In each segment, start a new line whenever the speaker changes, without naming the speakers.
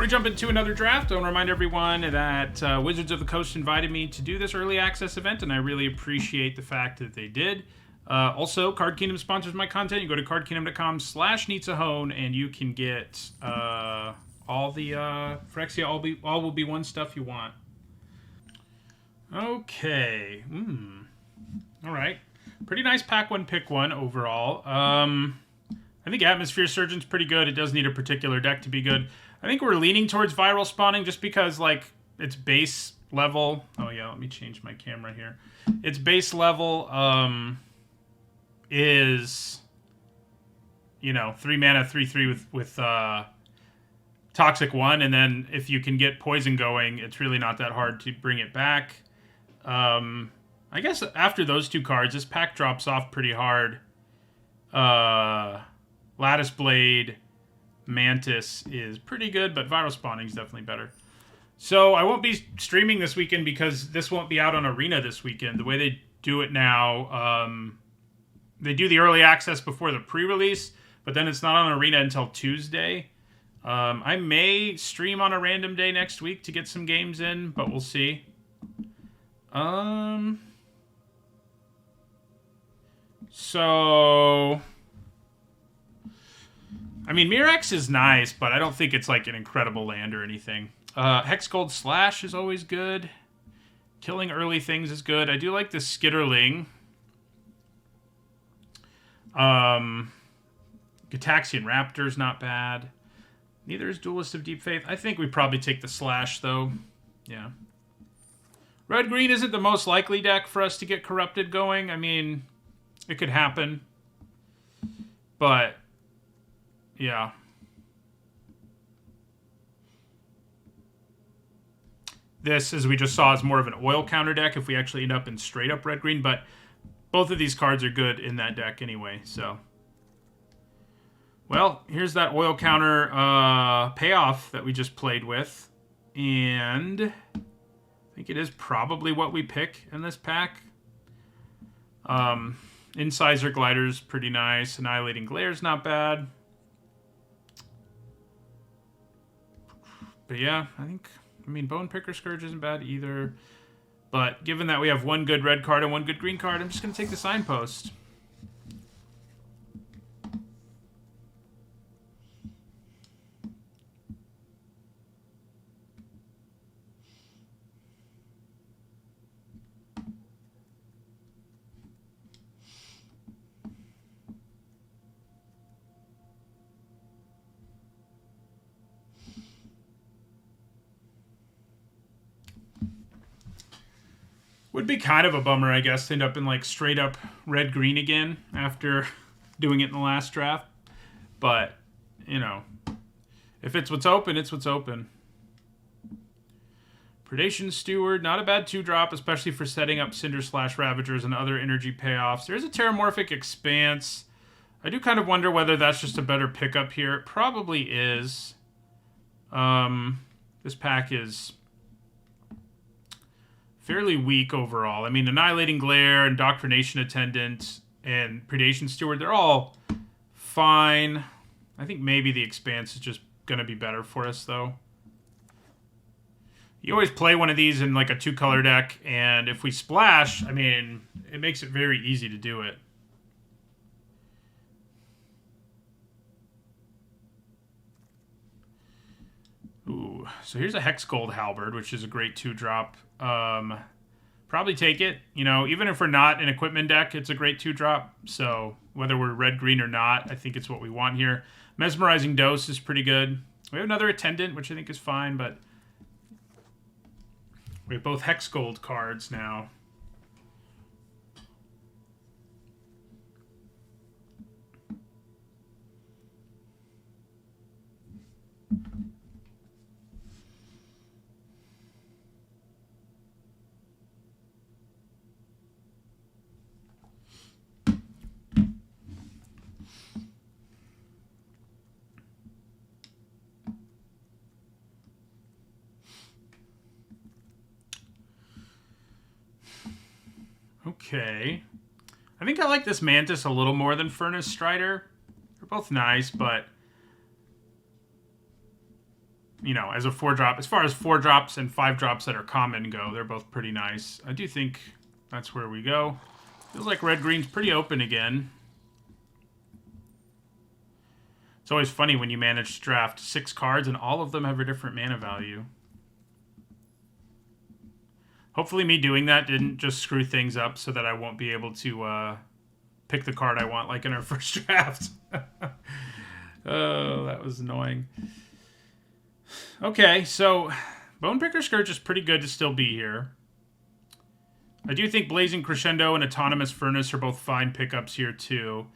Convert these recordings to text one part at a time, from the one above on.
we jump into another draft, I want to remind everyone that Wizards of the Coast invited me to do this early access event, and I really appreciate the fact that they did. Also, Card Kingdom sponsors my content. You go to cardkingdom.com/Nietzahone, and you can get all the Phyrexia all will be one stuff you want. Okay. All right. Pretty nice pack one, pick one overall. I think Atmosphere Surgeon's pretty good. It does need a particular deck to be good. I think we're leaning towards Viral Spawning just because, like, its base level... Oh, yeah, let me change my camera here. Its base level is, you know, 3 mana, 3/3 with Toxic 1. And then if you can get Poison going, it's really not that hard to bring it back. I guess after those two cards, this pack drops off pretty hard. Lattice Blade, Mantis is pretty good, but Viral Spawning is definitely better. So I won't be streaming this weekend because this won't be out on Arena this weekend. The way they do it now, they do the early access before the pre-release, but then it's not on Arena until Tuesday. I may stream on a random day next week to get some games in, but we'll see. So, I mean, Mirex is nice, but I don't think it's like an incredible land or anything. Hexgold Slash is always good. Killing early things is good. I do like the Skitterling. Gataxian Raptor's not bad. Neither is Duelist of Deep Faith. I think we probably take the Slash, though. Yeah. Red-green isn't the most likely deck for us to get Corrupted going. I mean, it could happen. But, yeah. This, as we just saw, is more of an oil counter deck if we actually end up in straight-up red-green. But both of these cards are good in that deck anyway, so... Well, here's that oil counter payoff that we just played with. And... I think it is probably what we pick in this pack. Incisor Glider's pretty nice. Annihilating Glare's not bad. But yeah, I mean, Bone Picker Scourge isn't bad either. But given that we have one good red card and one good green card, I'm just going to take the Signpost. Would be kind of a bummer, I guess, to end up in like straight up red-green again after doing it in the last draft. But, you know, if it's what's open, it's what's open. Predation Steward, not a bad 2-drop, especially for setting up Cinder/Ravagers and other energy payoffs. There's a Terramorphic Expanse. I do kind of wonder whether that's just a better pickup here. It probably is. This pack is fairly weak overall. I mean, Annihilating Glare, Indoctrination Attendant, and Predation Steward, they're all fine. I think maybe the Expanse is just going to be better for us, though. You always play one of these in like a 2-color deck, and if we splash, I mean, it makes it very easy to do it. Ooh, so here's a Hexgold Halberd, which is a great 2-drop. Probably take it. You know, even if we're not an equipment deck, it's a great 2-drop. So whether we're red-green or not, I think it's what we want here. Mesmerizing Dose is pretty good. We have another Attendant, which I think is fine, but we have both Hexgold cards now. Okay. I think I like this Mantis a little more than Furnace Strider. They're both nice, but you know, as a 4-drop. As far as 4-drops and 5-drops that are common go, they're both pretty nice. I do think that's where we go. Feels like red-green's pretty open again. It's always funny when you manage to draft 6 cards and all of them have a different mana value. Hopefully me doing that didn't just screw things up so that I won't be able to pick the card I want like in our first draft. Oh, that was annoying. Okay, so Bonepicker Scourge is pretty good to still be here. I do think Blazing Crescendo and Autonomous Furnace are both fine pickups here too.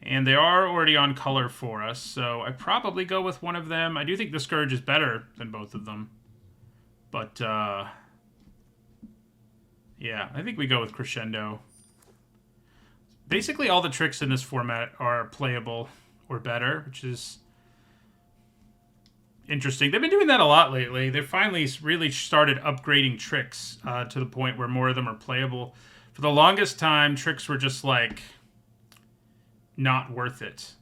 And they are already on color for us, so I probably go with one of them. I do think the Scourge is better than both of them. But, yeah, I think we go with Crescendo. Basically, all the tricks in this format are playable or better, which is interesting. They've been doing that a lot lately. They've finally really started upgrading tricks to the point where more of them are playable. For the longest time, tricks were just, like, not worth it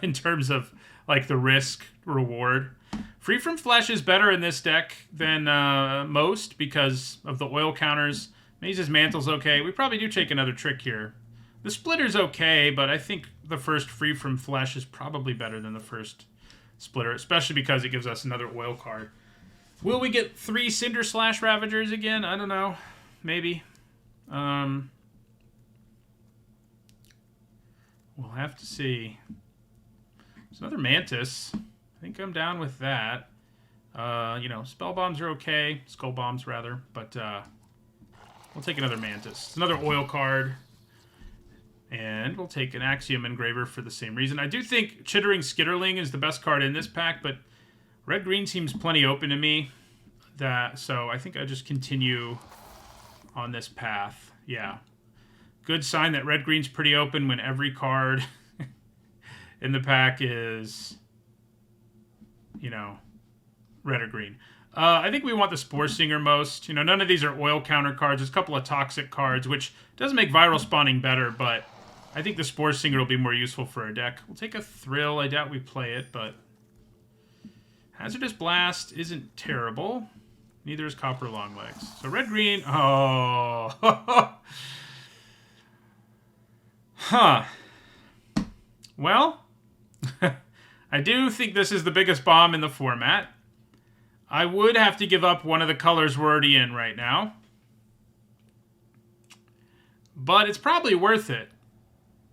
in terms of, like, the risk-reward. Free from Flesh is better in this deck than most because of the oil counters. Maze's Mantle's okay. We probably do take another trick here. The Splitter's okay, but I think the first Free from Flesh is probably better than the first Splitter, especially because it gives us another oil card. Will we get 3 Cinder Slash Ravagers again? I don't know. Maybe. We'll have to see. There's another Mantis. I think I'm down with that. You know, Spell Bombs are okay. Skull Bombs, rather. But we'll take another Mantis. It's another oil card. And we'll take an Axiom Engraver for the same reason. I do think Chittering Skitterling is the best card in this pack, but red-green seems plenty open to me. So I think I just continue on this path. Yeah. Good sign that red-green's pretty open when every card in the pack is, you know, red or green. I think we want the Spore Singer most. You know, none of these are oil counter cards. There's a couple of toxic cards, which does make viral spawning better, but I think the Spore Singer will be more useful for our deck. We'll take a Thrill. I doubt we play it, but Hazardous Blast isn't terrible. Neither is Copper Longlegs. So red-green. Oh. Huh. Well, I do think this is the biggest bomb in the format. I would have to give up one of the colors we're already in right now. But it's probably worth it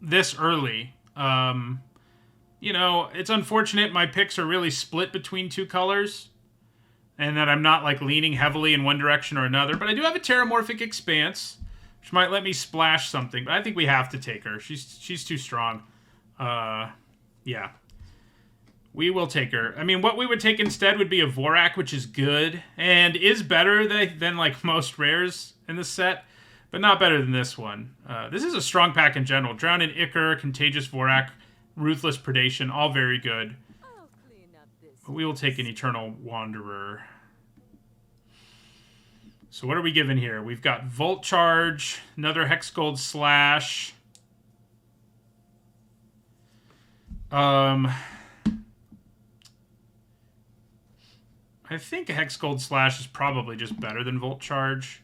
this early. You know, it's unfortunate my picks are really split between 2 colors. And that I'm not, like, leaning heavily in one direction or another. But I do have a Terramorphic Expanse, which might let me splash something. But I think we have to take her. She's too strong. Yeah. We will take her. I mean, what we would take instead would be a Vorak, which is good. And is better than like, most rares in the set. But not better than this one. This is a strong pack in general. Drown in Ichor, Contagious Vorak, Ruthless Predation. All very good. But we will take an Eternal Wanderer. So what are we given here? We've got Volt Charge, another Hexgold Slash. I think a Hexgold Slash is probably just better than Volt Charge.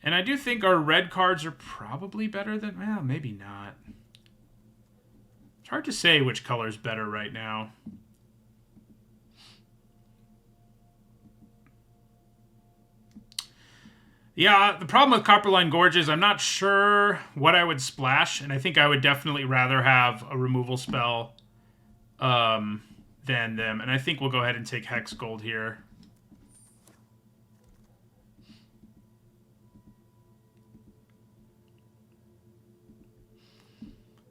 And I do think our red cards are probably better than... Well, maybe not. It's hard to say which color's better right now. Yeah, the problem with Copperline Gorge is I'm not sure what I would splash, and I think I would definitely rather have a removal spell than them. And I think we'll go ahead and take Hex Gold here.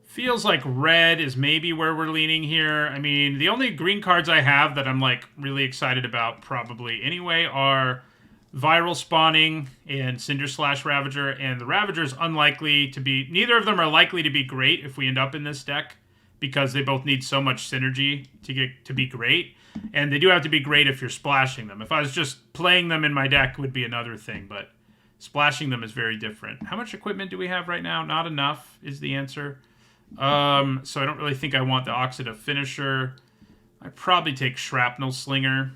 Feels like red is maybe where we're leaning here. I mean, the only green cards I have that I'm, like, really excited about probably anyway are Viral Spawning and Cinder Slash Ravager, and the Ravager is unlikely to be... Neither of them are likely to be great if we end up in this deck, because they both need so much synergy to be great, and they do have to be great if you're splashing them. If I was just playing them in my deck, would be another thing, but splashing them is very different. How much equipment do we have right now? Not enough is the answer. So I don't really think I want the Oxidative Finisher. I'd probably take Shrapnel Slinger.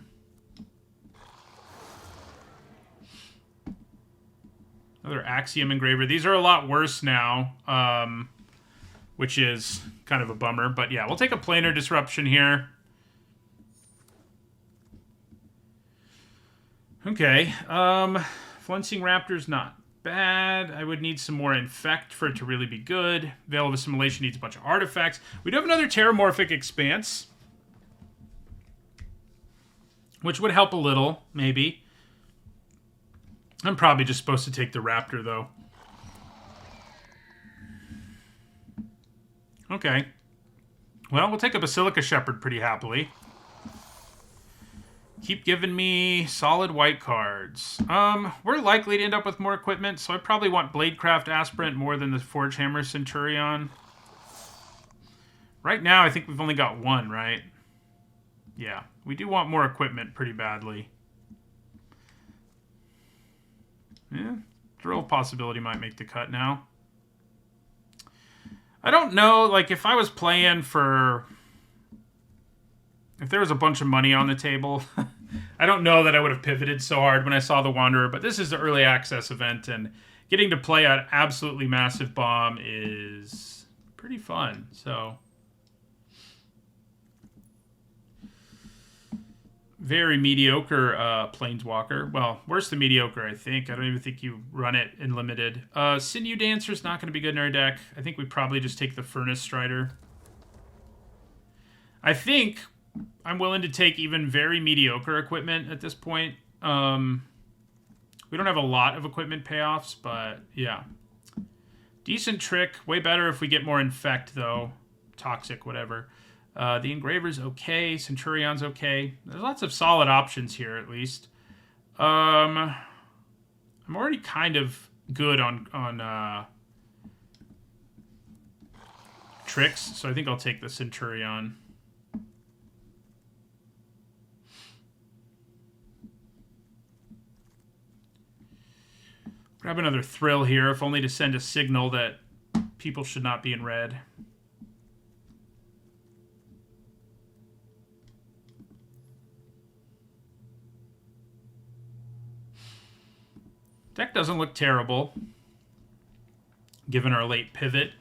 Another Axiom Engraver. These are a lot worse now, which is kind of a bummer. But yeah, we'll take a Planar Disruption here. Okay. Fluncing Raptor's not bad. I would need some more Infect for it to really be good. Veil of Assimilation needs a bunch of artifacts. We do have another Terramorphic Expanse, which would help a little, maybe. I'm probably just supposed to take the Raptor, though. Okay. Well, we'll take a Basilica Shepherd pretty happily. Keep giving me solid white cards. We're likely to end up with more equipment, so I probably want Bladecraft Aspirant more than the Forge Hammer Centurion. Right now, I think we've only got one, right? Yeah, we do want more equipment pretty badly. Yeah, Drill Possibility might make the cut now. I don't know, like, if I was playing for... If there was a bunch of money on the table, I don't know that I would have pivoted so hard when I saw the Wanderer, but this is the early access event, and getting to play an absolutely massive bomb is pretty fun, so... Very mediocre Planeswalker. Well, worse than mediocre, I think. I don't even think you run it in limited. Sinew Dancer's not going to be good in our deck. I think we probably just take the Furnace Strider. I think I'm willing to take even very mediocre equipment at this point. We don't have a lot of equipment payoffs, but yeah. Decent trick. Way better if we get more Infect, though. Toxic, whatever. The Engraver's okay. Centurion's okay. There's lots of solid options here, at least. I'm already kind of good on tricks, so I think I'll take the Centurion. Grab another Thrill here, if only to send a signal that people should not be in red. Deck doesn't look terrible, given our late pivot.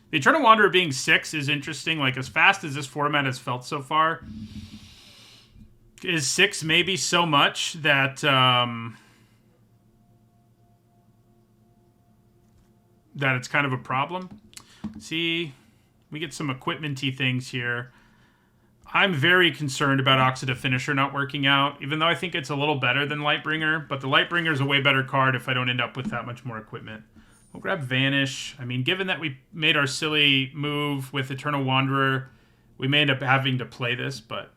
The Eternal Wanderer being 6 is interesting. Like, as fast as this format has felt so far, is 6 maybe so much that that it's kind of a problem? See, we get some equipment-y things here. I'm very concerned about Oxida Finisher not working out, even though I think it's a little better than Lightbringer, but the Lightbringer is a way better card if I don't end up with that much more equipment. We'll grab Vanish. I mean, given that we made our silly move with Eternal Wanderer, we may end up having to play this, but...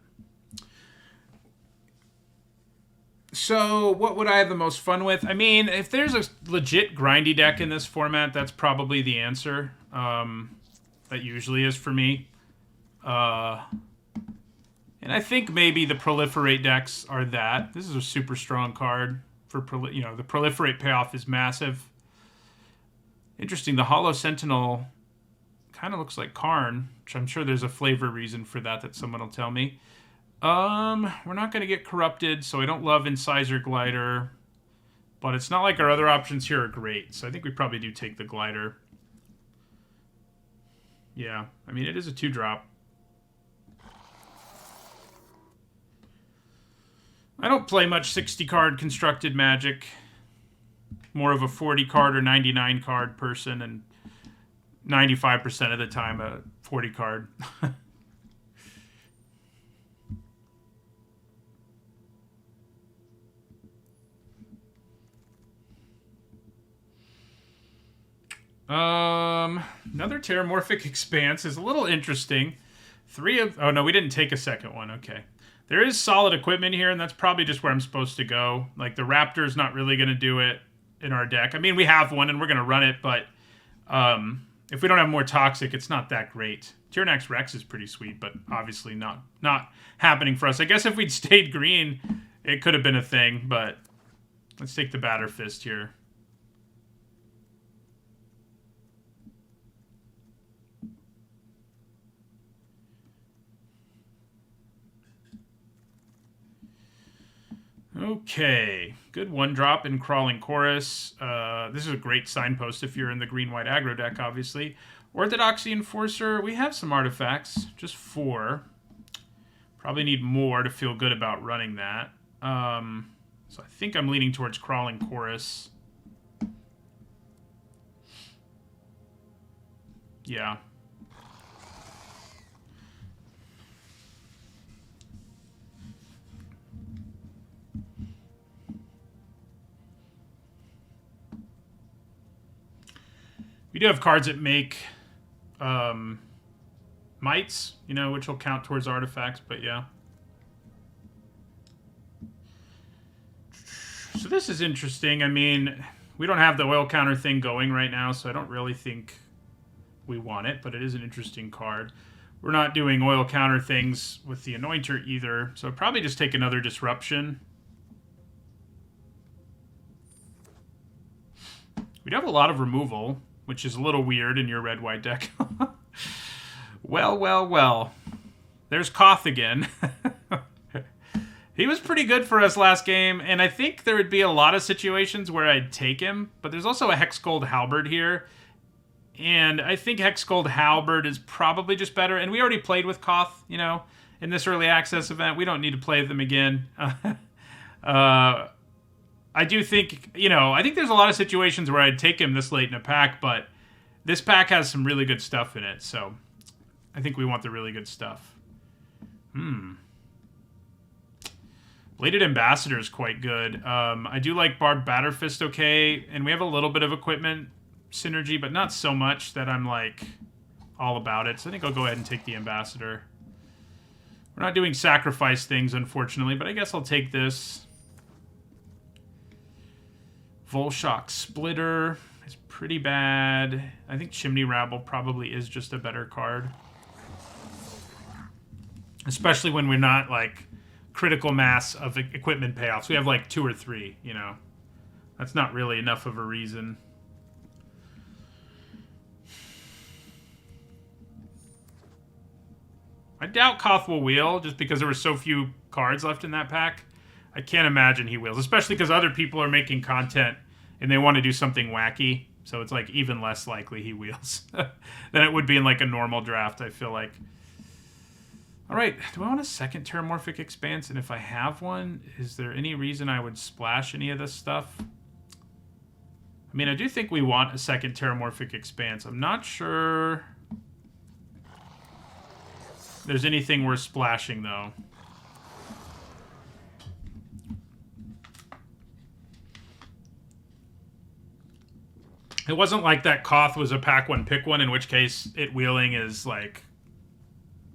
So, what would I have the most fun with? I mean, if there's a legit grindy deck in this format, that's probably the answer. That usually is for me. And I think maybe the Proliferate decks are that. This is a super strong card. For the Proliferate payoff is massive. Interesting, the Hollow Sentinel kind of looks like Karn, which I'm sure there's a flavor reason for that someone will tell me. We're not going to get Corrupted, so I don't love Incisor Glider. But it's not like our other options here are great, so I think we probably do take the Glider. Yeah, I mean, it is a 2-drop. I don't play much 60-card constructed Magic. More of a 40-card or 99-card person, and 95% of the time a 40-card. Another Terramorphic Expanse is a little interesting. Oh no, we didn't take a second one. Okay. There is solid equipment here, and that's probably just where I'm supposed to go. Like, the Raptor's not really going to do it in our deck. I mean, we have one, and we're going to run it, but if we don't have more Toxic, it's not that great. Tyranax Rex is pretty sweet, but obviously not happening for us. I guess if we'd stayed green, it could have been a thing, but let's take the Batter Fist here. Okay, good one drop in Crawling Chorus. This is a great signpost if you're in the green-white aggro deck, obviously. Orthodoxy Enforcer, we have some artifacts, just 4. Probably need more to feel good about running that. So I think I'm leaning towards Crawling Chorus. Yeah. We do have cards that make mites, you know, which will count towards artifacts, but yeah. So this is interesting. I mean, we don't have the oil counter thing going right now, so I don't really think we want it, but it is an interesting card. We're not doing oil counter things with the Anointer either, so I'd probably just take another Disruption. We do have a lot of removal, which is a little weird in your red-white deck. Well, well, well. There's Koth again. He was pretty good for us last game, and I think there would be a lot of situations where I'd take him, but there's also a Hexgold Halberd here, and I think Hexgold Halberd is probably just better, and we already played with Koth, you know, in this early access event. We don't need to play them again. I do think, you know, I think there's a lot of situations where I'd take him this late in a pack, but this pack has some really good stuff in it, so I think we want the really good stuff. Bladed Ambassador is quite good. I do like Barbed Batterfist okay, and we have a little bit of equipment synergy, but not so much that I'm, like, all about it. So I think I'll go ahead and take the Ambassador. We're not doing sacrifice things, unfortunately, but I guess I'll take this. Volshock Splitter is pretty bad. I think Chimney Rabble probably is just a better card. Especially when we're not, like, critical mass of equipment payoffs. We have, like, 2 or 3, you know. That's not really enough of a reason. I doubt Koth will wheel, just because there were so few cards left in that pack. I can't imagine he wheels, especially because other people are making content and they want to do something wacky. So it's like even less likely he wheels than it would be in like a normal draft, I feel like. All right, do I want a second Terramorphic Expanse? And if I have one, is there any reason I would splash any of this stuff? I mean, I do think we want a second Terramorphic Expanse. I'm not sure there's anything worth splashing, though. It wasn't like that Koth was a pack one, pick one, in which case it wheeling is, like,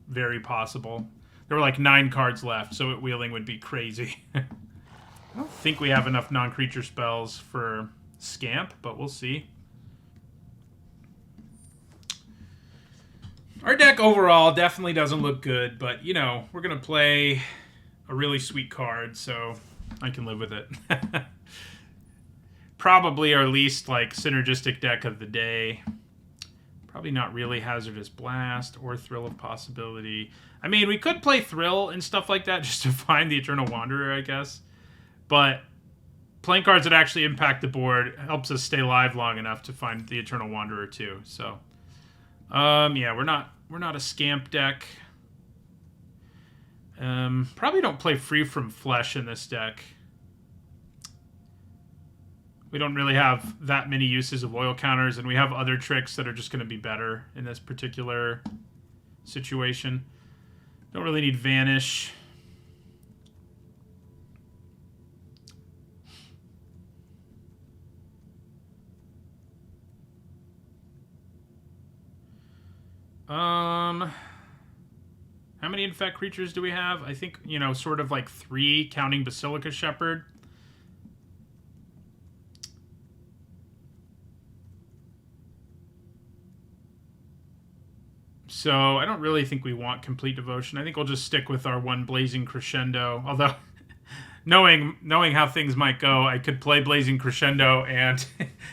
very possible. There were, like, 9 cards left, so it wheeling would be crazy. I don't think we have enough non-creature spells for Scamp, but we'll see. Our deck overall definitely doesn't look good, but, you know, we're going to play a really sweet card, so I can live with it. Probably our least, like, synergistic deck of the day. Probably not really Hazardous Blast or Thrill of Possibility. I mean, we could play Thrill and stuff like that just to find the Eternal Wanderer, I guess. But playing cards that actually impact the board helps us stay live long enough to find the Eternal Wanderer too. So, yeah, we're not a Scamp deck. Probably don't play Free from Flesh in this deck. We don't really have that many uses of oil counters, and we have other tricks that are just going to be better in this particular situation. Don't really need Vanish. How many Infect creatures do we have? I think, you know, sort of like 3, counting Basilica Shepherd. So I don't really think we want Complete Devotion. I think we'll just stick with our 1 Blazing Crescendo. Although, knowing how things might go, I could play Blazing Crescendo and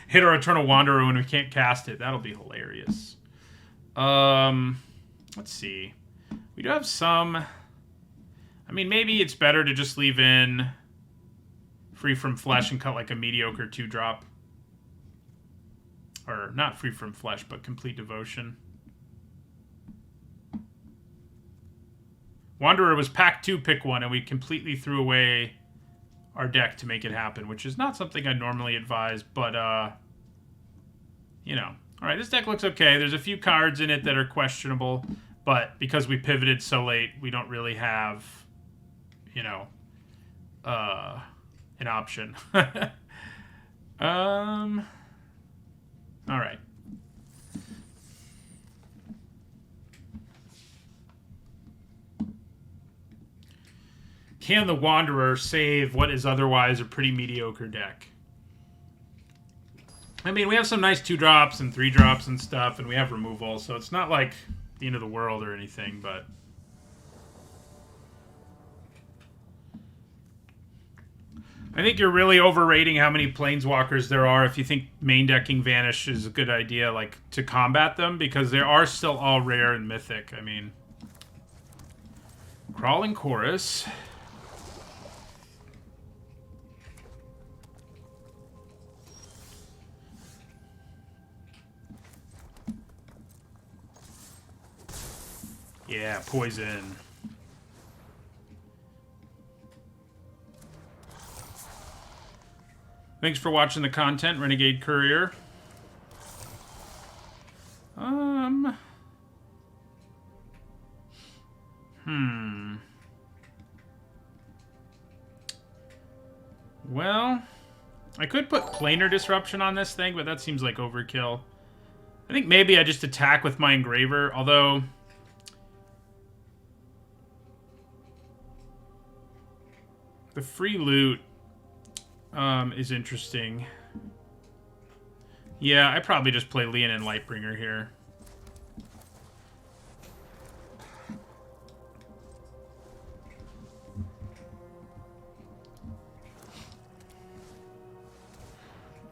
hit our Eternal Wanderer when we can't cast it. That'll be hilarious. Let's see. We do have some... I mean, maybe it's better to just leave in Free from Flesh and cut like a mediocre 2-drop. Or not Free from Flesh, but Complete Devotion. Wanderer was pack 2, pick 1, and we completely threw away our deck to make it happen, which is not something I normally advise, but, you know. Alright, this deck looks okay. There's a few cards in it that are questionable, but because we pivoted so late, we don't really have, you know, an option. Alright. Can the Wanderer save what is otherwise a pretty mediocre deck? I mean, we have some nice 2-drops and 3-drops and stuff, and we have removal, so it's not like the end of the world or anything, but... I think you're really overrating how many Planeswalkers there are if you think main decking Vanish is a good idea, like, to combat them, because they are still all rare and mythic. I mean... Crawling Chorus... Yeah, poison. Thanks for watching the content, Renegade Courier. Well, I could put Planar Disruption on this thing, but that seems like overkill. I think maybe I just attack with my Engraver, although... The free loot is interesting. Yeah, I probably just play Leonin Lightbringer here.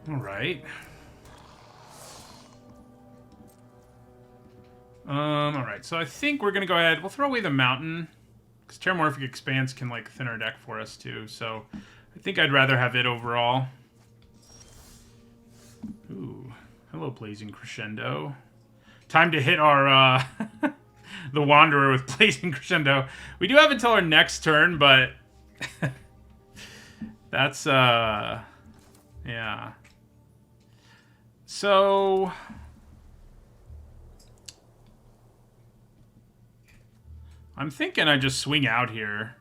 Alright. Alright, so I think we're gonna go ahead. We'll throw away the mountain. Because Terramorphic Expanse can, like, thin our deck for us, too. So, I think I'd rather have it overall. Ooh. Hello, Blazing Crescendo. Time to hit our, the Wanderer with Blazing Crescendo. We do have until our next turn, but... that's, yeah. So... I'm thinking I just swing out here.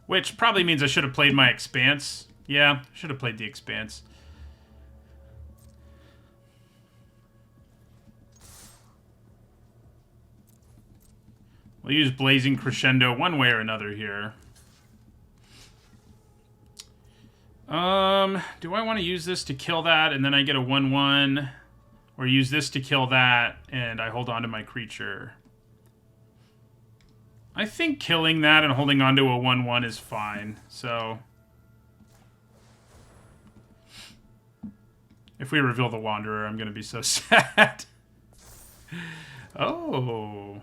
Which probably means I should have played my Expanse. Yeah, should have played the Expanse. We'll use Blazing Crescendo one way or another here. Do I want to use this to kill that and then I get a 1/1? Or use this to kill that and I hold on to my creature? I think killing that and holding on to a 1/1 is fine, so... If we reveal the Wanderer, I'm going to be so sad. Oh.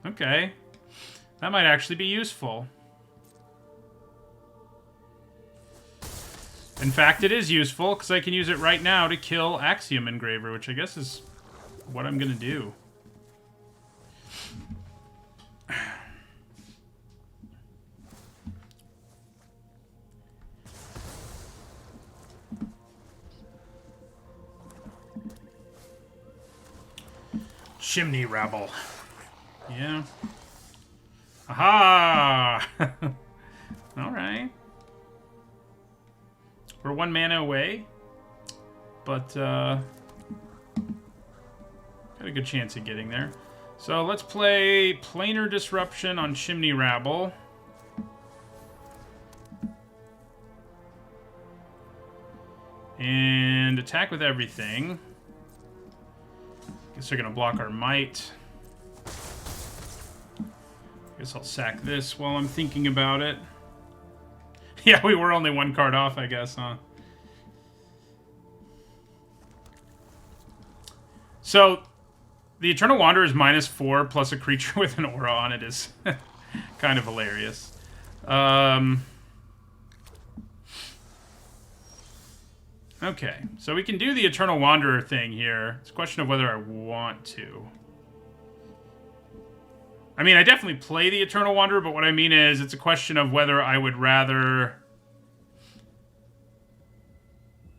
Okay. That might actually be useful. In fact, it is useful, because I can use it right now to kill Axiom Engraver, which I guess is what I'm going to do. Chimney Rabble. Yeah. Aha! Alright. We're 1 mana away. But, got a good chance of getting there. So let's play Planar Disruption on Chimney Rabble. And attack with everything. Guess they're going to block our might. Guess I'll sack this while I'm thinking about it. Yeah, we were only 1 card off, I guess, huh? So, the Eternal Wanderer is -4 plus a creature with an aura on it is kind of hilarious. Okay, so we can do the Eternal Wanderer thing here. It's a question of whether I want to. I mean, I definitely play the Eternal Wanderer, but what I mean is it's a question of whether I would rather...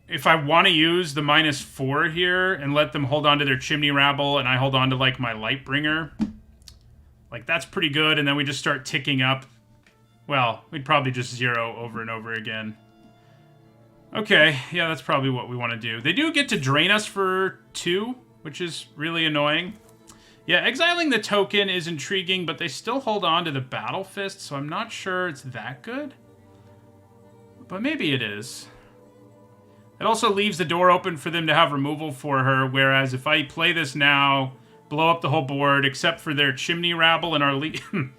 If I want to use the -4 here and let them hold on to their Chimney Rabble and I hold on to, like, my Lightbringer, like, that's pretty good, and then we just start ticking up. Well, we'd probably just 0 over and over again. Okay, yeah, that's probably what we want to do. They do get to drain us for 2, which is really annoying. Yeah, exiling the token is intriguing, but they still hold on to the Battle Fist, so I'm not sure it's that good. But maybe it is. It also leaves the door open for them to have removal for her, whereas if I play this now, blow up the whole board, except for their Chimney Rabble and our Leon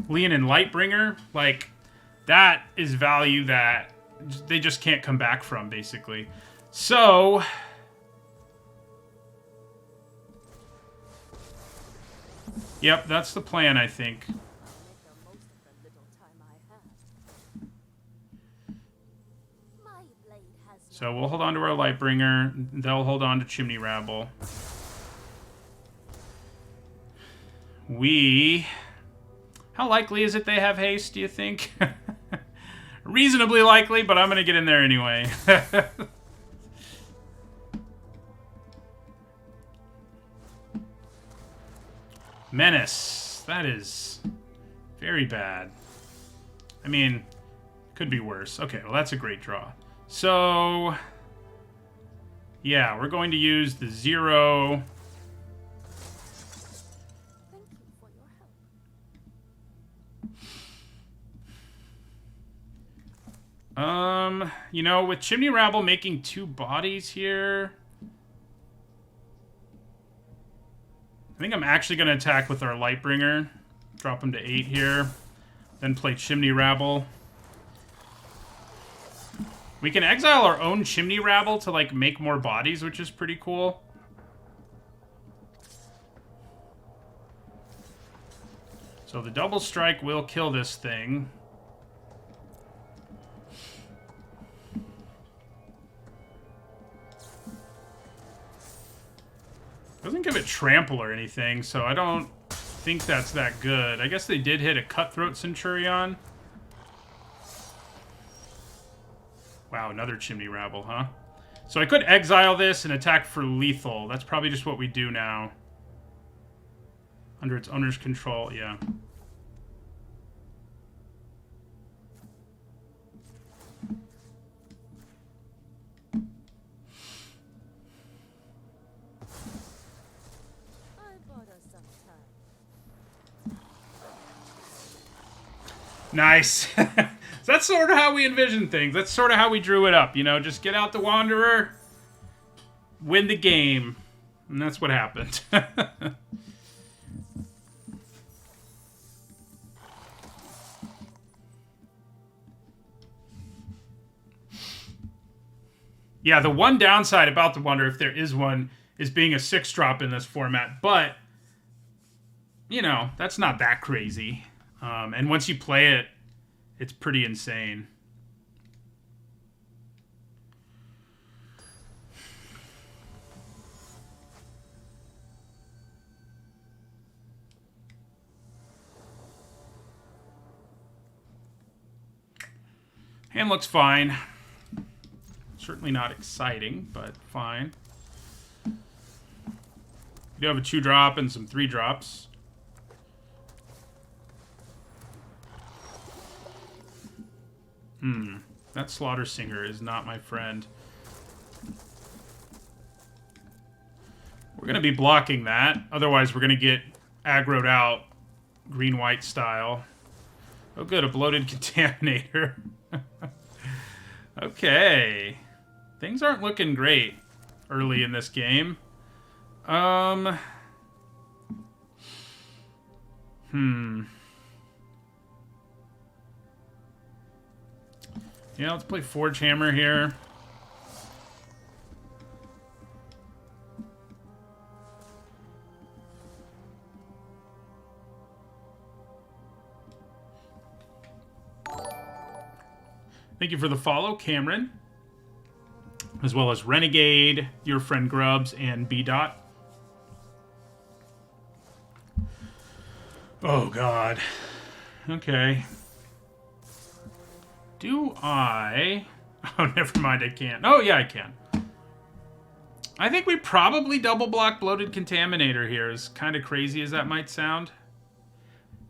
and Lightbringer, like, that is value that they just can't come back from, basically. So... Yep, that's the plan, I think. So we'll hold on to our Lightbringer. They'll hold on to Chimney Rabble. How likely is it they have haste, do you think? Reasonably likely, but I'm going to get in there anyway. Menace. That is very bad. I mean, could be worse. Okay, well, that's a great draw. So, yeah, we're going to use the 0.
Thank you for your help.
You know, with Chimney Rabble making 2 bodies here, I think I'm actually going to attack with our Lightbringer. Drop him to 8 here. Then play Chimney Rabble. We can exile our own Chimney Rabble to, like, make more bodies, which is pretty cool. So the double strike will kill this thing. Doesn't give it trample or anything, so I don't think that's that good. I guess they did hit a Cutthroat Centurion. Wow, another Chimney Rabble, huh? So I could exile this and attack for lethal. That's probably just what we do now. Under its owner's control, yeah. Nice. So that's sort of how we envision things. That's sort of how we drew it up, you know? Just get out the Wanderer, win the game. And that's what happened. Yeah, the one downside about the Wanderer, if there is one, is being a 6-drop in this format. But, you know, that's not that crazy. And once you play it, it's pretty insane. Hand looks fine. Certainly not exciting, but fine. You do have a 2-drop and some 3-drops. That Slaughter Singer is not my friend. We're going to be blocking that. Otherwise, we're going to get aggroed out green-white style. Oh, good. A Bloated Contaminator. Okay. Things aren't looking great early in this game. Yeah, let's play Forge Hammer here. Thank you for the follow, Cameron. as well as Renegade, Your Friend Grubs, and B. Dot. Oh, God. Okay. Do I... Oh, never mind, I can't. Oh, yeah, I can. I think we probably double block Bloated Contaminator here, as kind of crazy as that might sound.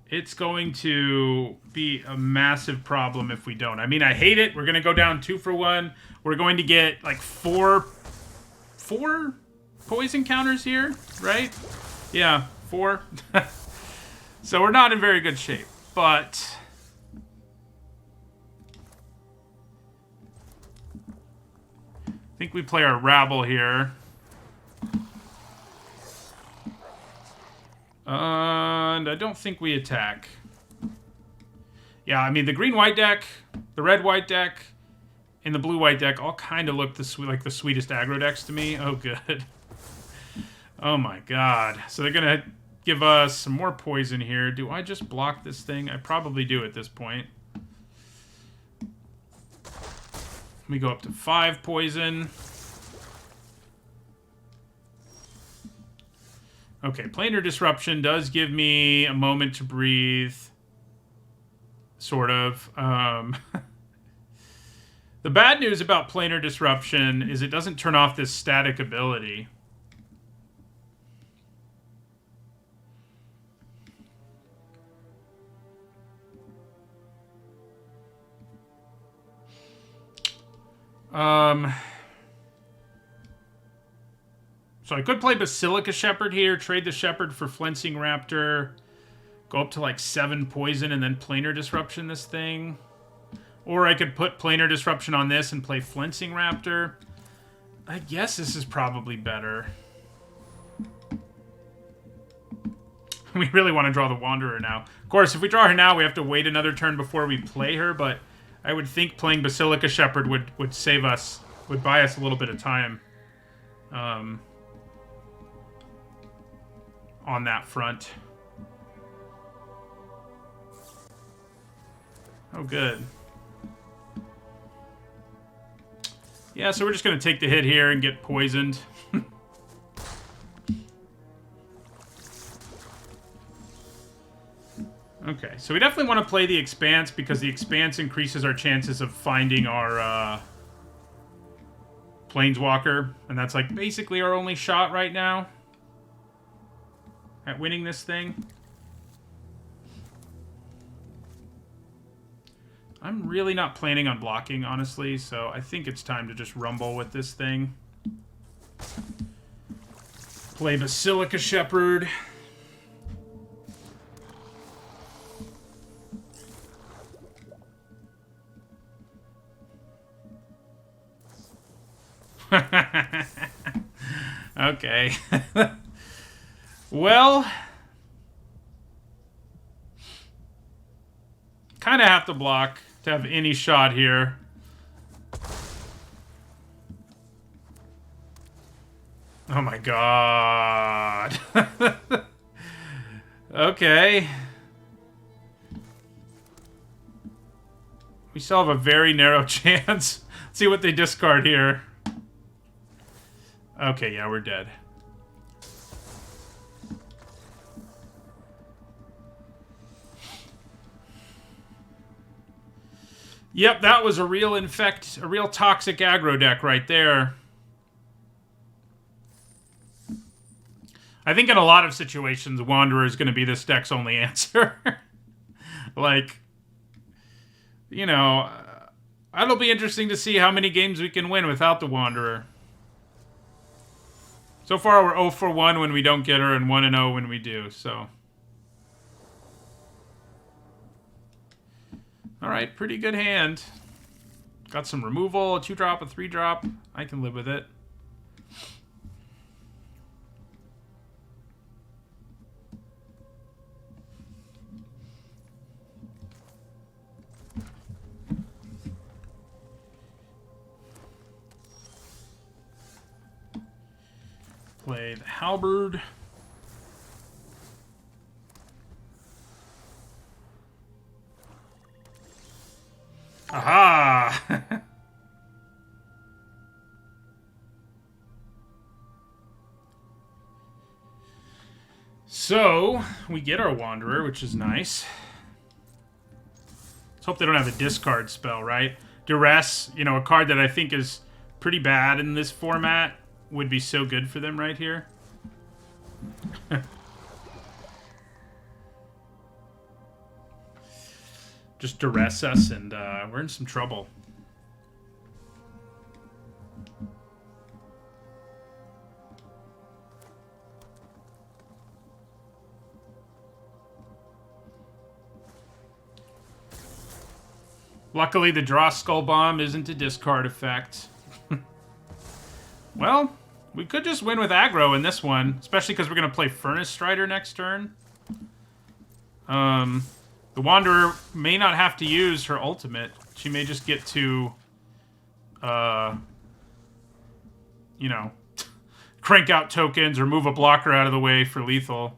It's going to be a massive problem if we don't. I mean, I hate it. We're going to go down 2 for 1. We're going to get, like, four poison counters here, right? Yeah, 4. So we're not in very good shape, but... I think we play our Rabble here. And I don't think we attack. Yeah, I mean, the green-white deck, the red-white deck, and the blue-white deck all kind of look like the sweetest aggro decks to me. Oh, good. Oh, my God. So they're going to give us some more poison here. Do I just block this thing? I probably do at this point. We go up to 5 poison. Okay, Planar Disruption does give me a moment to breathe. Sort of. The bad news about Planar Disruption is it doesn't turn off this static ability. So I could play Basilica Shepherd here, trade the Shepherd for Flensing Raptor, go up to like 7 poison, and then Planar Disruption this thing. Or I could put Planar Disruption on this and play Flensing Raptor. I guess this is probably better. We really want to draw the Wanderer now. Of course, if we draw her now, we have to wait another turn before we play her, but I would think playing Basilica Shepherd would save us, would buy us a little bit of time. On that front. Oh, good. Yeah, so we're just going to take the hit here and get poisoned. Okay, so we definitely want to play the Expanse because the Expanse increases our chances of finding our Planeswalker, and that's like basically our only shot right now at winning this thing. I'm really not planning on blocking, honestly, so I think it's time to just rumble with this thing. Play Basilica Shepherd. Okay. Well, kind of have to block to have any shot here. Oh my god. Okay. We still have a very narrow chance. Let's see what they discard here. Okay, yeah, we're dead. Yep, that was a real toxic aggro deck right there. I think in a lot of situations, Wanderer is going to be this deck's only answer. Like, you know, it'll be interesting to see how many games we can win without the Wanderer. So far, we're 0 for 1 when we don't get her and 1-0 when we do, so. Alright, pretty good hand. Got some removal, a 2-drop, a 3-drop. I can live with it. Play the Halberd. Aha! So, we get our Wanderer, which is nice. Let's hope they don't have a discard spell, right? Duress, you know, a card that I think is pretty bad in this format, would be so good for them right here. Just duress us, and we're in some trouble. Luckily, the draw Skull Bomb isn't a discard effect. Well, we could just win with aggro in this one, especially because we're going to play Furnace Strider next turn. The Wanderer may not have to use her ultimate. She may just get to, you know, crank out tokens or move a blocker out of the way for lethal.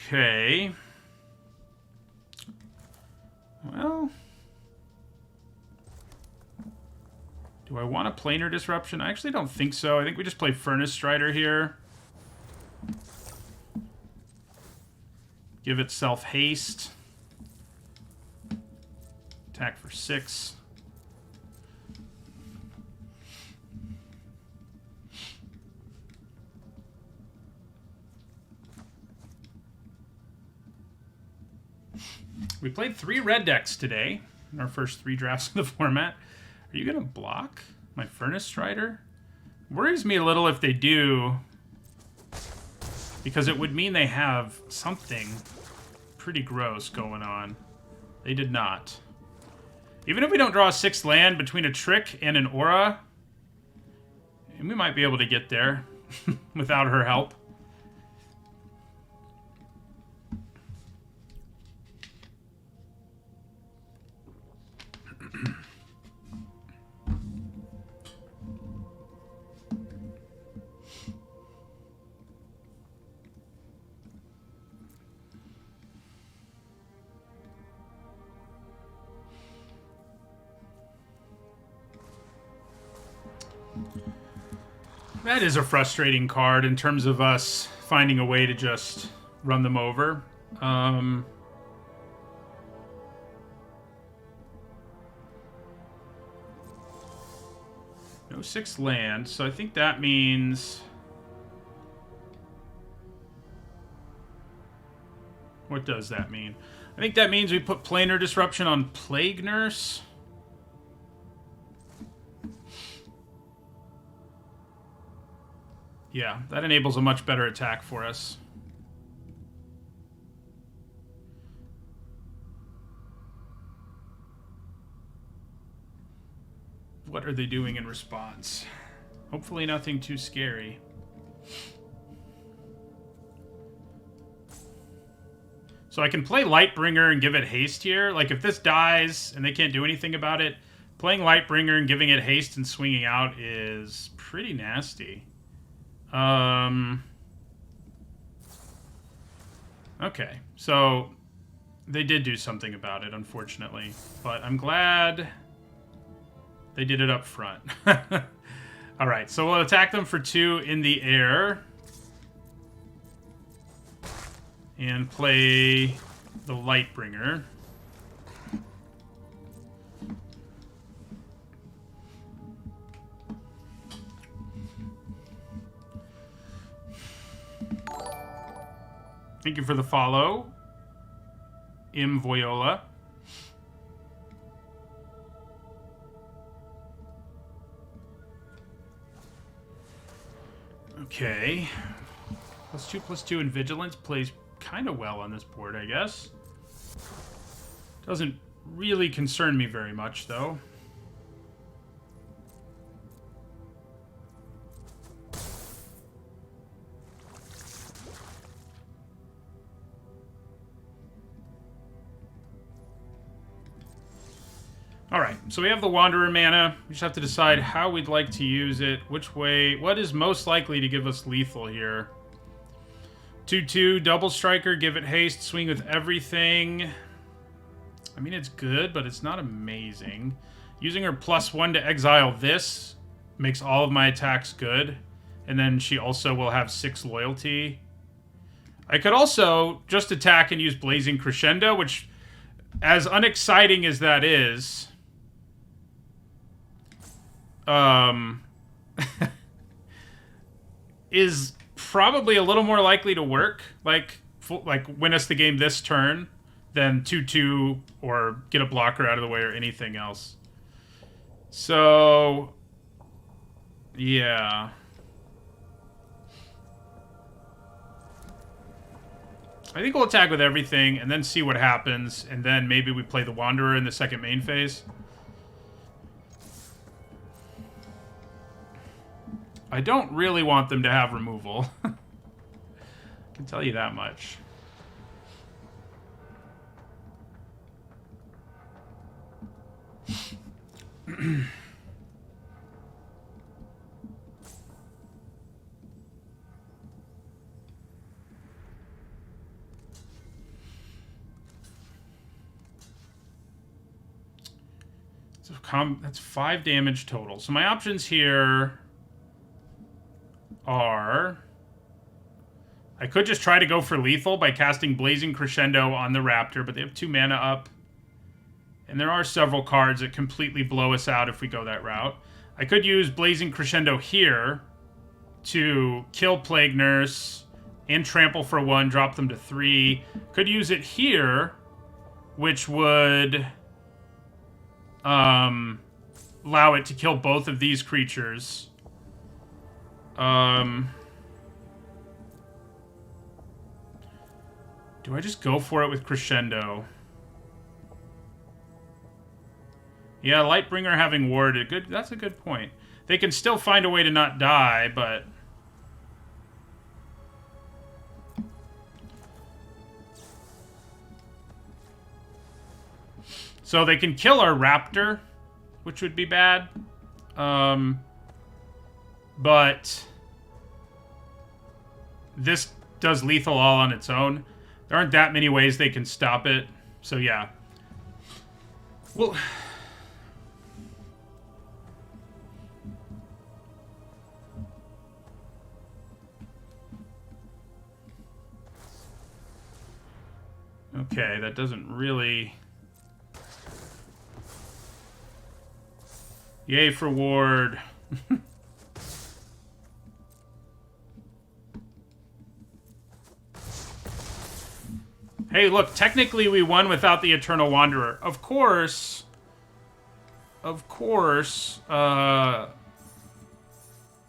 Okay. Well, do I want a planar disruption? I actually don't think so. I think we just play Furnace Strider here. Give itself haste. Attack for 6. We played 3 red decks today in our first 3 drafts of the format. Are you going to block my Furnace Strider? Worries me a little if they do, because it would mean they have something pretty gross going on. They did not. Even if we don't draw a 6th land between a Trick and an Aura, we might be able to get there without her help. That is a frustrating card in terms of us finding a way to just run them over. No 6 land, so I think that means... What does that mean? I think that means we put Planar Disruption on Plague Nurse. Yeah, that enables a much better attack for us. What are they doing in response? Hopefully nothing too scary. So I can play Lightbringer and give it haste here. Like, if this dies and they can't do anything about it, playing Lightbringer and giving it haste and swinging out is pretty nasty. Okay, so they did do something about it, unfortunately. But I'm glad they did it up front. Alright, so we'll attack them for 2 in the air. And play the Lightbringer. Thank you for the follow, Im Voyola. Okay. +2/+2 in Vigilance plays kind of well on this board, I guess. Doesn't really concern me very much, though. Alright, so we have the Wanderer mana. We just have to decide how we'd like to use it, which way, what is most likely to give us lethal here. 2/2, double striker, give it haste, swing with everything. I mean, it's good, but it's not amazing. Using her +1 to exile this makes all of my attacks good. And then she also will have 6 loyalty. I could also just attack and use Blazing Crescendo, which, as unexciting as that is, is probably a little more likely to work, like win us the game this turn, than 2/2 or get a blocker out of the way or anything else. So, yeah. I think we'll attack with everything and then see what happens, and then maybe we play the Wanderer in the second main phase. I don't really want them to have removal. I can tell you that much. That's 5 damage total. So my options here are... I could just try to go for lethal by casting Blazing Crescendo on the Raptor, but they have 2 mana up. And there are several cards that completely blow us out if we go that route. I could use Blazing Crescendo here to kill Plague Nurse and trample for 1, drop them to 3. Could use it here, which would allow it to kill both of these creatures. Do I just go for it with Crescendo? Yeah, Lightbringer having warded. Good. That's a good point. They can still find a way to not die, but... So they can kill our Raptor, which would be bad. But this does lethal all on its own. There aren't that many ways they can stop it. So yeah. Well... Okay, that doesn't really... Yay for ward. Hey, look, technically we won without the Eternal Wanderer. Of course,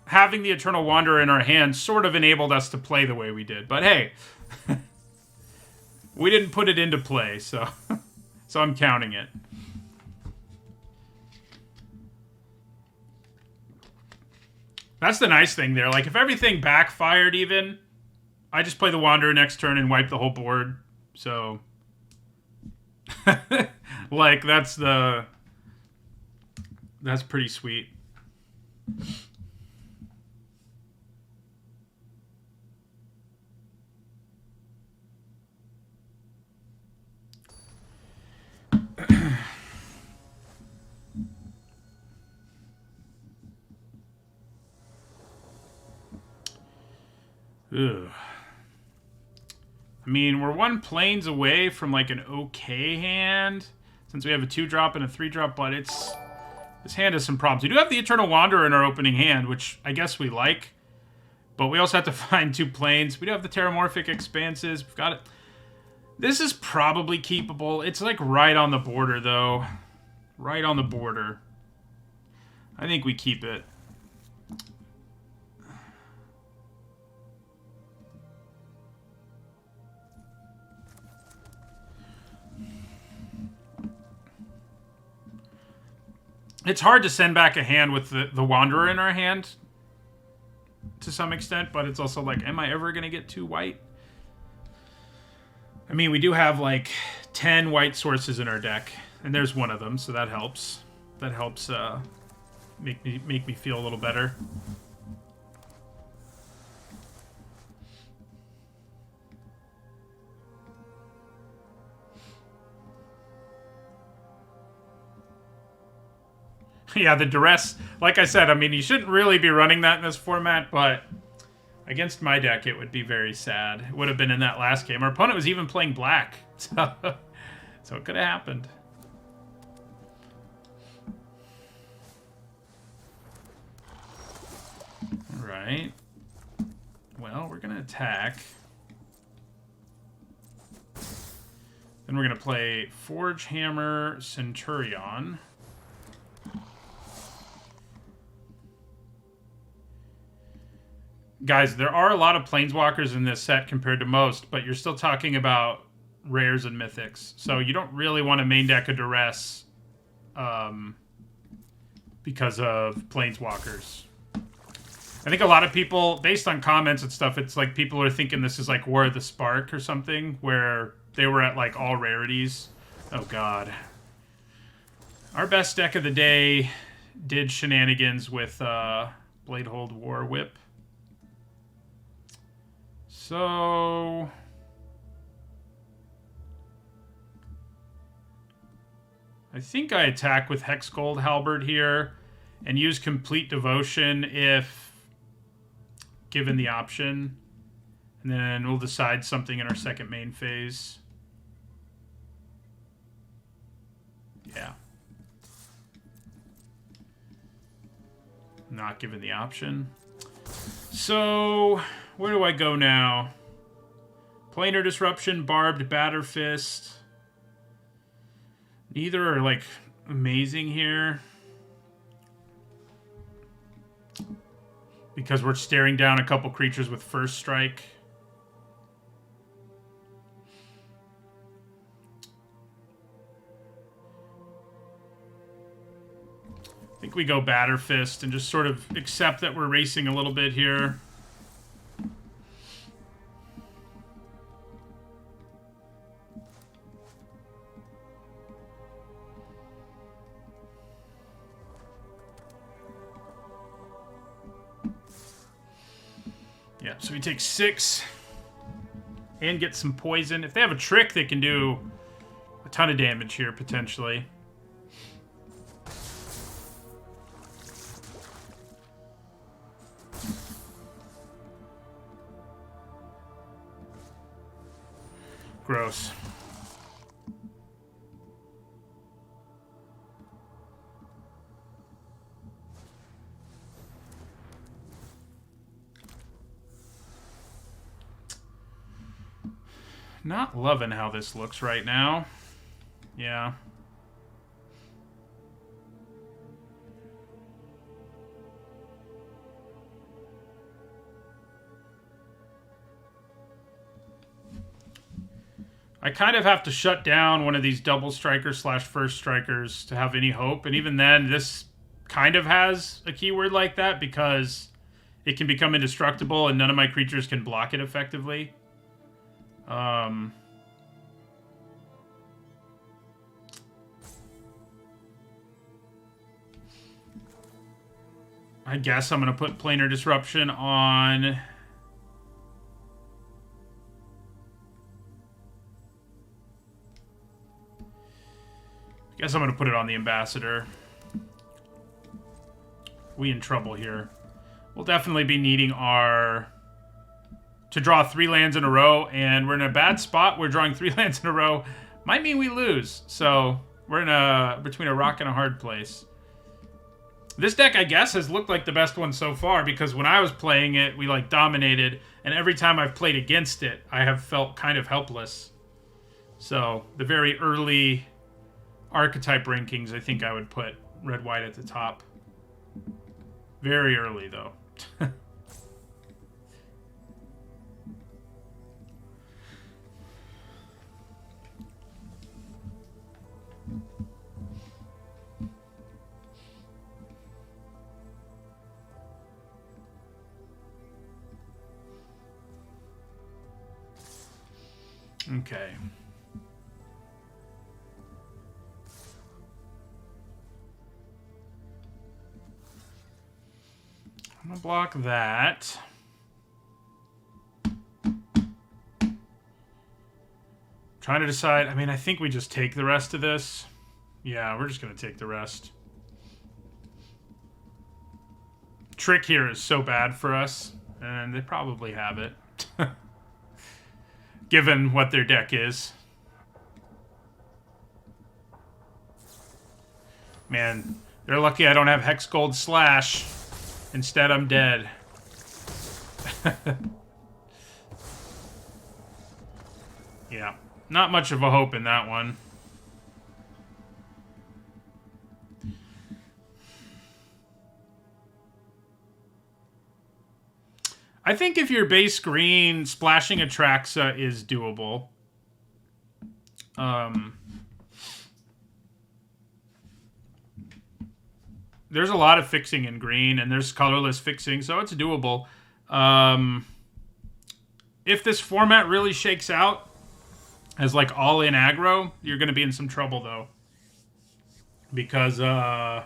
having the Eternal Wanderer in our hands sort of enabled us to play the way we did. But hey, we didn't put it into play, so so I'm counting it. That's the nice thing there. Like, if everything backfired even, I just play the Wanderer next turn and wipe the whole board. So, like, that's pretty sweet. Ugh. I mean, we're 1 planes away from, like, an okay hand, since we have a 2-drop and a 3-drop, but it's... This hand has some problems. We do have the Eternal Wanderer in our opening hand, which I guess we like, but we also have to find 2 planes. We do have the Terramorphic Expanses. We've got it. This is probably keepable. It's, like, right on the border, though. Right on the border. I think we keep it. It's hard to send back a hand with the Wanderer in our hand, to some extent, but it's also like, am I ever going to get 2 white? I mean, we do have, like, 10 white sources in our deck, And there's one of them, so that helps. That helps make me feel a little better. Yeah, the duress, like I said, I mean, you shouldn't really be running that in this format, but against my deck, it would be very sad. It would have been in that last game. Our opponent was even playing black, so it could have happened. All right. Well, we're going to attack. Then we're going to play Forge Hammer Centurion. Guys, there are a lot of Planeswalkers in this set compared to most, but you're still talking about rares and mythics. So you don't really want to main deck a Duress because of Planeswalkers. I think a lot of people, based on comments and stuff, it's like people are thinking this is like War of the Spark or something, where they were at like all rarities. Oh, God. Our best deck of the day did shenanigans with Bladehold War Whip. So I think I attack with Hexgold Halberd here and use Complete Devotion if given the option. And then we'll decide something in our second main phase. Yeah. Not given the option. So where do I go now? Planar Disruption, Barbed Batterfist. Neither are, like, amazing here. Because we're staring down a couple creatures with First Strike. I think we go Batterfist and just sort of accept that we're racing a little bit here. Yeah, so we take 6 and get some poison. If they have a trick, they can do a ton of damage here, potentially. Gross. Not loving how this looks right now. Yeah. I kind of have to shut down one of these double strikers / first strikers to have any hope. And even then, this kind of has a keyword like that because it can become indestructible and none of my creatures can block it effectively. I guess I'm going to put Planar Disruption on. I guess I'm going to put it on the Ambassador. We in trouble here. We'll definitely be needing our... to draw 3 lands in a row, and we're in a bad spot. We're drawing 3 lands in a row. Might mean we lose. So we're in between a rock and a hard place. This deck, I guess, has looked like the best one so far because when I was playing it, we like dominated, and every time I've played against it, I have felt kind of helpless. So the very early archetype rankings, I think I would put red-white at the top. Very early, though. Okay. I'm gonna block that. Trying to decide. I mean, I think we just take the rest of this. Yeah, we're just gonna take the rest. Trick here is so bad for us, and they probably have it. Given what their deck is. Man, they're lucky I don't have Hex Gold Slash. Instead, I'm dead. Yeah, not much of a hope in that one. I think if you're base green, splashing Atraxa is doable. There's a lot of fixing in green, and there's colorless fixing, so it's doable. If this format really shakes out as like all-in aggro, you're going to be in some trouble, though. Because, yeah.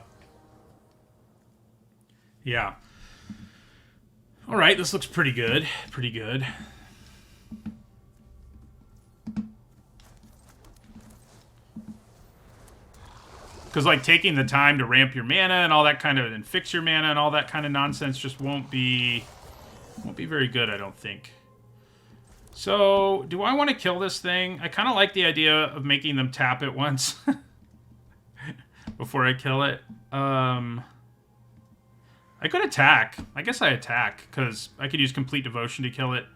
Alright, this looks pretty good. Pretty good. Because, like, taking the time to ramp your mana and all that kind of, and fix your mana and all that kind of nonsense just won't be very good, I don't think. So, do I want to kill this thing? I kind of like the idea of making them tap it once before I kill it. I could attack. I guess I attack, because I could use Complete Devotion to kill it.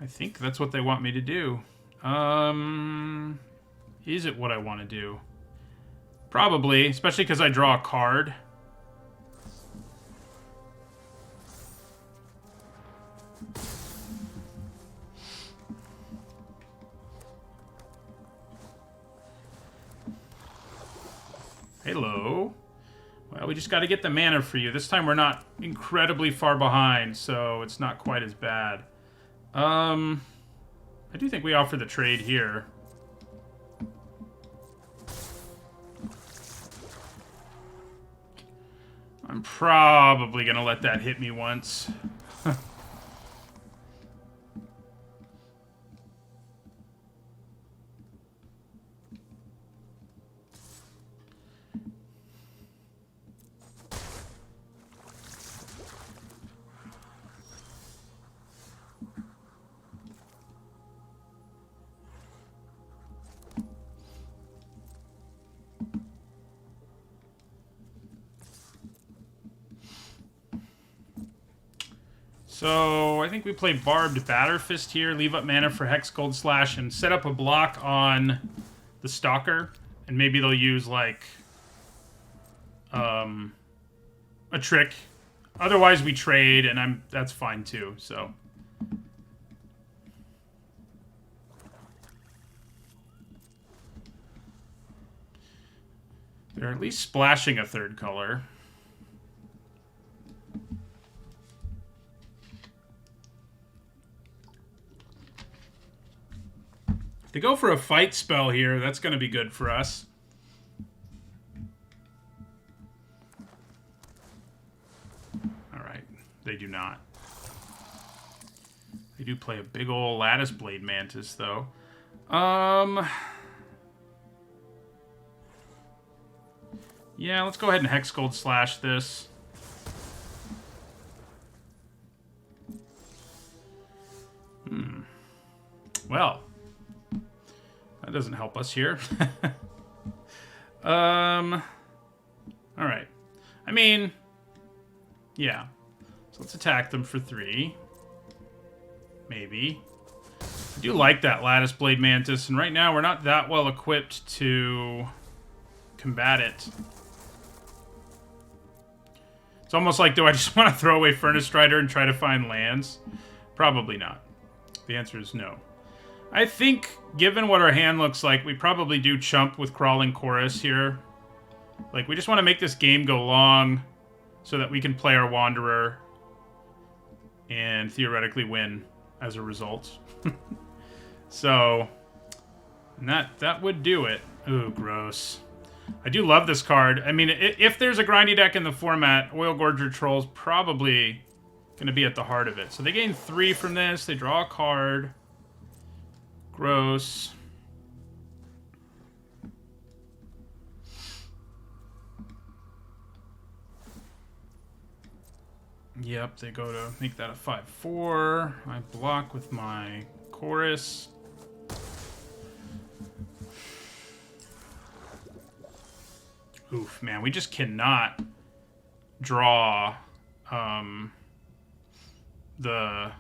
I think that's what they want me to do. Is it what I want to do? Probably, especially because I draw a card. Hello. Well, we just got to get the mana for you. This time we're not incredibly far behind, so it's not quite as bad. I do think we offer the trade here. I'm probably going to let that hit me once. So, I think we play Barbed Batter Fist here, leave up mana for Hex Gold Slash, and set up a block on the Stalker. And maybe they'll use, like, a trick. Otherwise, we trade, and that's fine, too, so. They're at least splashing a third color. To go for a fight spell here, that's going to be good for us. Alright, they do not. They do play a big ol' Lattice Blade Mantis, though. Yeah, let's go ahead and Hex Gold Slash this. Well, that doesn't help us here. Alright. I mean, yeah. So let's attack them for 3. Maybe. I do like that Lattice Blade Mantis, and right now we're not that well equipped to combat it. It's almost like, do I just want to throw away Furnace Strider and try to find lands? Probably not. The answer is no. I think, given what our hand looks like, we probably do chump with Crawling Chorus here. Like, we just want to make this game go long so that we can play our Wanderer and theoretically win as a result. So, that would do it. Ooh, gross. I do love this card. I mean, if there's a grindy deck in the format, Oil Gorger Troll's probably going to be at the heart of it. So they gain 3 from this. They draw a card. Gross. Yep, they go to make that a 5/4. I block with my Chorus. Oof, man, we just cannot draw the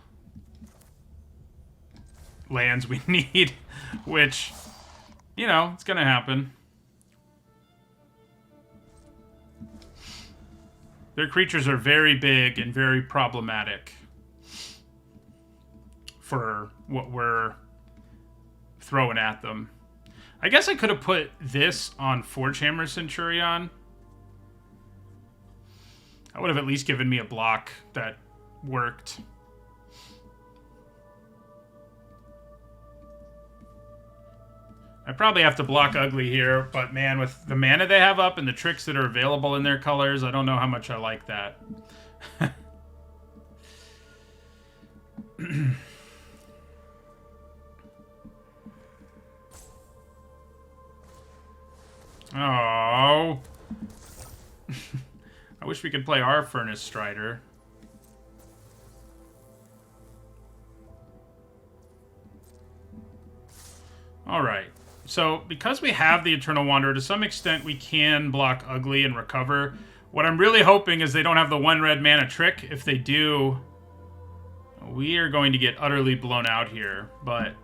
lands we need, which, you know, it's gonna happen. Their creatures are very big and very problematic for what we're throwing at them. I guess I could have put this on Forgehammer Centurion. That would have at least given me a block that worked. I probably have to block Ugly here, but man, with the mana they have up and the tricks that are available in their colors, I don't know how much I like that. Oh. I wish we could play our Furnace Strider. Alright. So, because we have the Eternal Wanderer, to some extent we can block Ugly and recover. What I'm really hoping is they don't have the 1 red mana trick. If they do, we are going to get utterly blown out here. But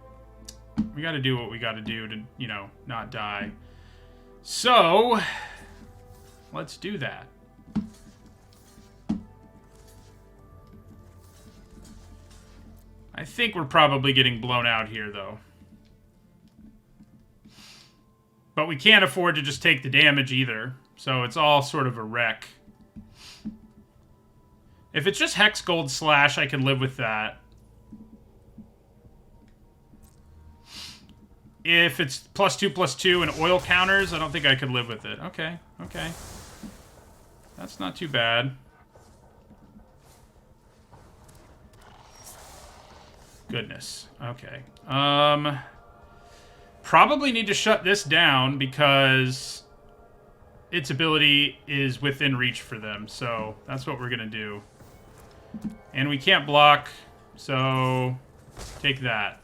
we gotta do what we gotta do to, you know, not die. So, let's do that. I think we're probably getting blown out here, though. But we can't afford to just take the damage either. So it's all sort of a wreck. If it's just Hex Gold Slash, I can live with that. If it's +2/+2 and oil counters, I don't think I could live with it. Okay, okay. That's not too bad. Goodness. Okay. Probably need to shut this down because its ability is within reach for them. So that's what we're going to do. And we can't block, so take that.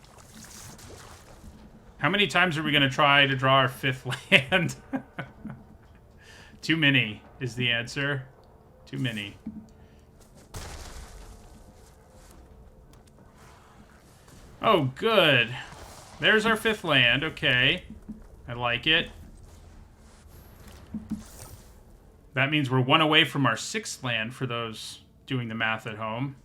How many times are we going to try to draw our 5th land? Too many is the answer. Too many. Oh, good. There's our 5th land. Okay. I like it. That means we're 1 away from our 6th land for those doing the math at home.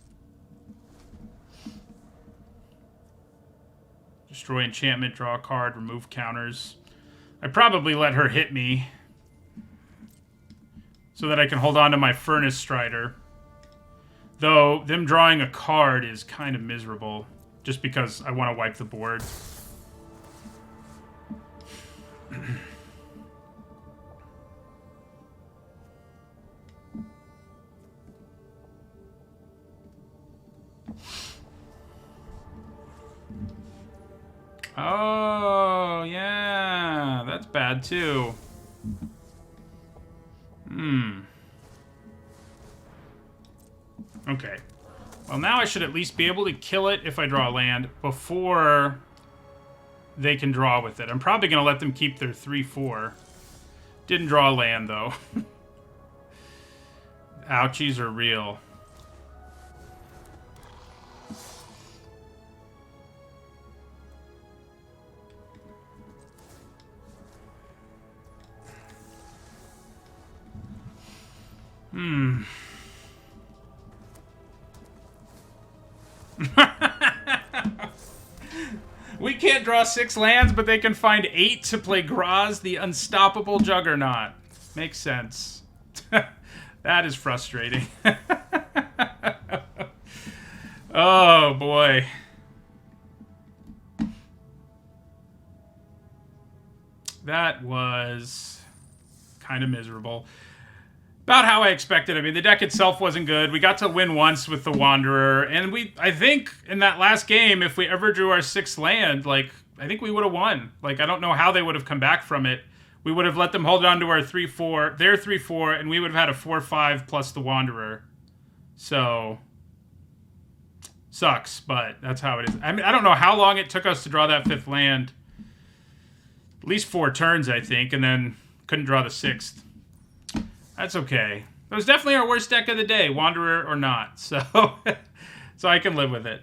Destroy enchantment, draw a card, remove counters. I probably let her hit me so that I can hold on to my Furnace Strider. Though, them drawing a card is kind of miserable just because I want to wipe the board. Oh, yeah. That's bad, too. Okay. Well, now I should at least be able to kill it if I draw a land before they can draw with it. I'm probably going to let them keep their 3/4. Didn't draw a land, though. Ouchies are real. We can't draw 6 lands, but they can find 8 to play Graz, the unstoppable juggernaut. Makes sense. That is frustrating. Oh, boy. That was kind of miserable. About how I expected. I mean, the deck itself wasn't good. We got to win once with the Wanderer, and I think in that last game, if we ever drew our 6th land, like, I think we would have won. Like, I don't know how they would have come back from it. We would have let them hold on to our 3-4, their 3-4, and we would have had a 4-5 plus the Wanderer. So, sucks, but that's how it is. I mean, I don't know how long it took us to draw that 5th land. At least 4 turns, I think, and then couldn't draw the 6th. That's okay. That was definitely our worst deck of the day, Wanderer or not. So, so I can live with it.